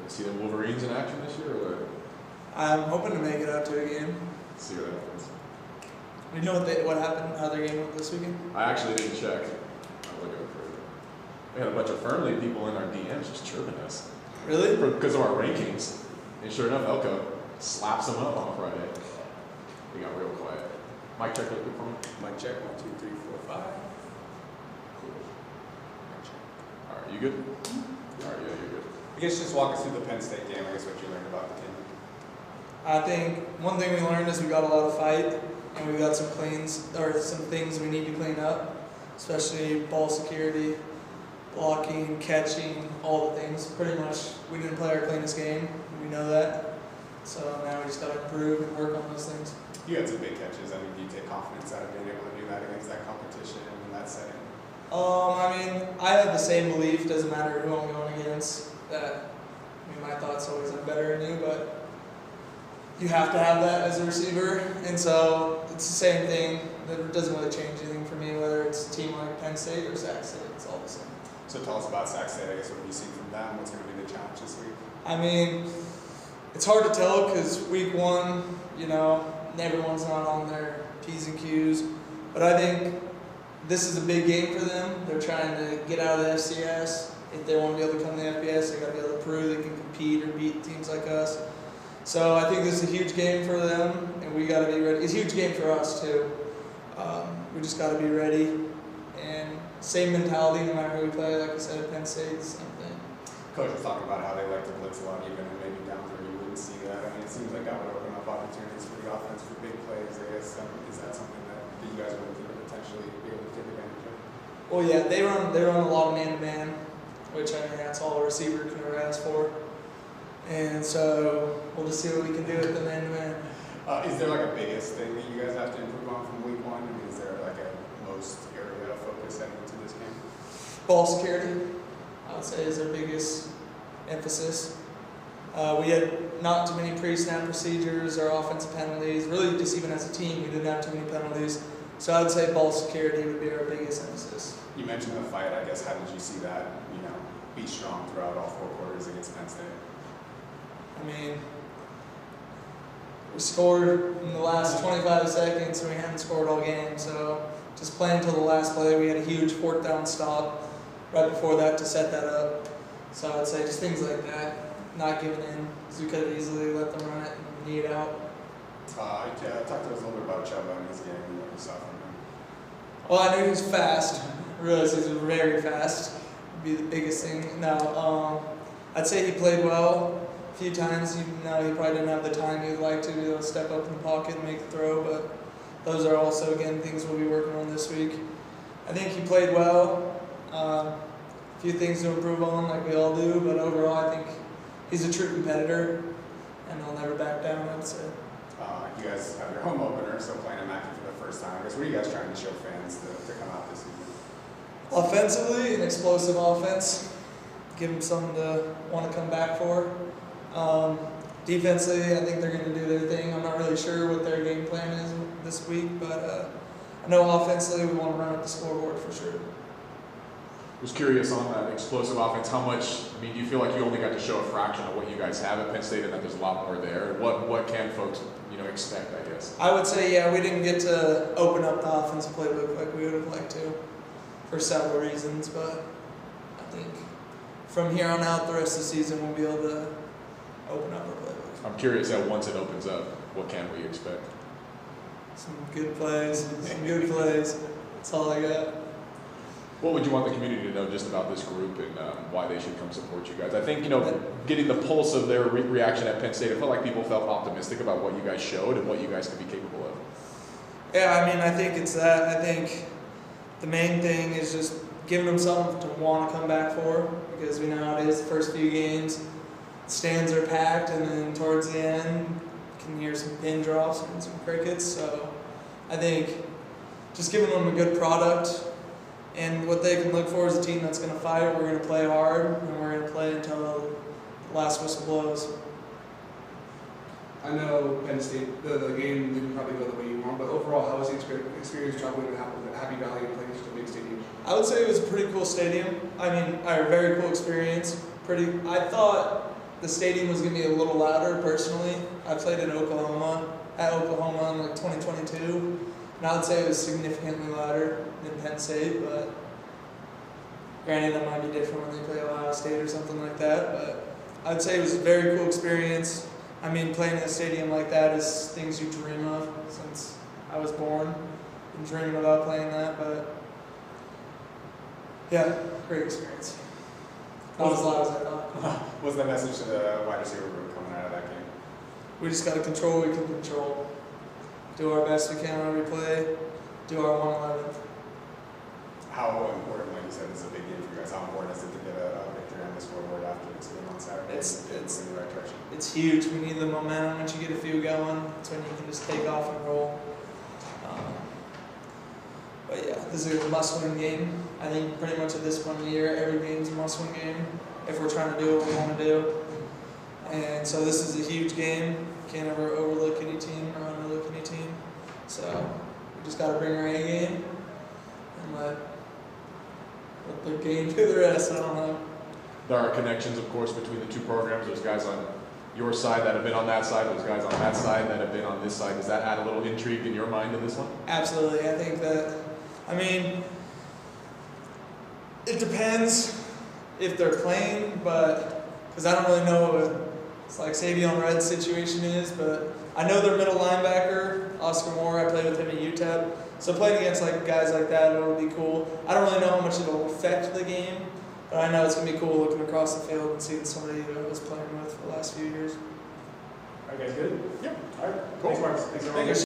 See the Wolverines in action this year, or what? I'm hoping to make it out to a game. See what happens. You know what happened, how their game went this weekend? I actually didn't check. I'll look at it further. We had a bunch of Fernley people in our DMs just chirping us. Really? Because of our rankings. And sure enough, Elko slaps them up on Friday. We got real quiet. Mic check real quick for me. Mic check, 1, 2, 3, 4, 5. Cool. Alright, you good? Alright, yeah, you're good. I guess just walk us through the Penn State game, I guess what you learned about the team. I think one thing we learned is we got a lot of fight, and we got some things we need to clean up, especially ball security, blocking, catching, all the things. Pretty much, we didn't play our cleanest game. We know that. So now we just got to improve and work on those things. You had some big catches. I mean, do you take confidence out of being able to do that against that competition in that setting? I mean, I have the same belief. Doesn't matter who I'm going against. That, I mean, my thoughts always I'm better than you, but you have to have that as a receiver, and so it's the same thing. That doesn't really change anything for me, whether it's a team like Penn State or Sac State. It's all the same. So tell us about Sac State. I guess what have you seen from them? What's going to be the challenge this week? I mean, it's hard to tell because week one, you know, everyone's not on their P's and Q's, but I think this is a big game for them. They're trying to get out of the FCS. If they want to be able to come to the FBS, they got to be able to prove they can compete or beat teams like us. So I think this is a huge game for them, and we got to be ready. It's a huge game for us too. We just got to be ready, and same mentality no matter who we play. Like I said, at Penn State, same thing. Coach was talking about how they like to blitz a lot, even and maybe down where you wouldn't see that. I mean, it seems like that would open up opportunities for the offense for big plays. I guess is that something that you guys would potentially be able to take advantage of? Well, yeah, they run a lot of man-to-man, which I mean that's all a receiver can ever ask for. And so we'll just see what we can do with the man-to-man. Is there like a biggest thing that you guys have to improve on from week one? I mean, is there like a most area of focus heading into this game? Ball security, I would say, is our biggest emphasis. We had not too many pre-snap procedures or offensive penalties. Really, just even as a team, we didn't have too many penalties. So I would say ball security would be our biggest emphasis. You mentioned the fight. I guess how did you see that? Be strong throughout all 4 quarters against Penn State. I mean, we scored in the last 25 seconds, and we hadn't scored all game. So just playing until the last play, we had a huge 4th down stop right before that to set that up. So I'd say just things like that, not giving in, because we could have easily let them run it and knee it out. I talked to us a little bit about Chuba in his game and what you saw from him. Well, I knew he was fast. I realized he was very fast. Would be the biggest thing. No, I'd say he played well a few times. He probably didn't have the time he would like to be able to step up in the pocket and make the throw, but those are also, again, things we'll be working on this week. I think he played well. A few things to improve on, like we all do, but overall I think he's a true competitor, and he'll never back down, I'd say. You guys have your home opener, so playing at Mackey for the first time. I guess what are you guys trying to show fans to come out this season? Offensively, an explosive offense. Give them something to want to come back for. Defensively, I think they're going to do their thing. I'm not really sure what their game plan is this week, but I know offensively we want to run up the scoreboard for sure. Was curious on that explosive offense, how much, I mean, do you feel like you only got to show a fraction of what you guys have at Penn State and that there's a lot more there? What can folks, expect, I guess? I would say, yeah, we didn't get to open up the offensive playbook like we would have liked to for several reasons, but I think from here on out, the rest of the season, we'll be able to open up our playbook. I'm curious how once it opens up, what can we expect? Some good plays, That's all I got. What would you want the community to know just about this group and why they should come support you guys? I think, getting the pulse of their reaction at Penn State, it felt like people felt optimistic about what you guys showed and what you guys could be capable of. Yeah, I mean, I think it's that. I think the main thing is just giving them something to want to come back for, because we know how it is the first few games. Stands are packed, and then towards the end, you can hear some pin drops and some crickets. So I think just giving them a good product, and what they can look for is a team that's going to fight. We're going to play hard, and we're going to play until the last whistle blows. I know Penn State, the game didn't probably go the way you want, but overall, how was the experience traveling to Happy Valley and playing such a big stadium? I would say it was a pretty cool stadium. I mean, a very cool experience. I thought the stadium was going to be a little louder personally. I played at Oklahoma in like 2022, and I would say it was significantly louder than Penn State, but granted that might be different when they play Ohio State or something like that, but I'd say it was a very cool experience. I mean, playing in a stadium like that is things you dream of since I was born and dreaming about playing that, but yeah, great experience. Not as loud as I thought. What's the message to the wide receiver group coming out of that game? We just got to control what we can control. Do our best we can on every play. Do our 111th. How important, like you said, this is a big game for you guys. How important is it to get a victory on the scoreboard after this game on Saturday? It's in the right direction. It's huge. We need the momentum. Once you get a few going, that's when you can just take off and roll. But yeah, this is a must-win game. I think pretty much at this point of the year, every game's a must-win game if we're trying to do what we want to do. And so this is a huge game. Can't ever overlook any team or underlook any team. So we just got to bring our A game and let the game do the rest. I don't know. There are connections, of course, between the two programs. There's guys on your side that have been on that side. There's guys on that side that have been on this side. Does that add a little intrigue in your mind in this one? Absolutely. I think that, I mean, it depends if they're playing, but because I don't really know what it's like Savion Red's situation is, but I know their middle linebacker, Oscar Moore. I played with him at UTEP, so playing against like guys like that, it'll be cool. I don't really know how much it'll affect the game, but I know it's gonna be cool looking across the field and seeing somebody that I was playing with for the last few years. Are you guys good? Yep. All right. Cool. Thanks, Marcus. Thanks, everyone. Thank you.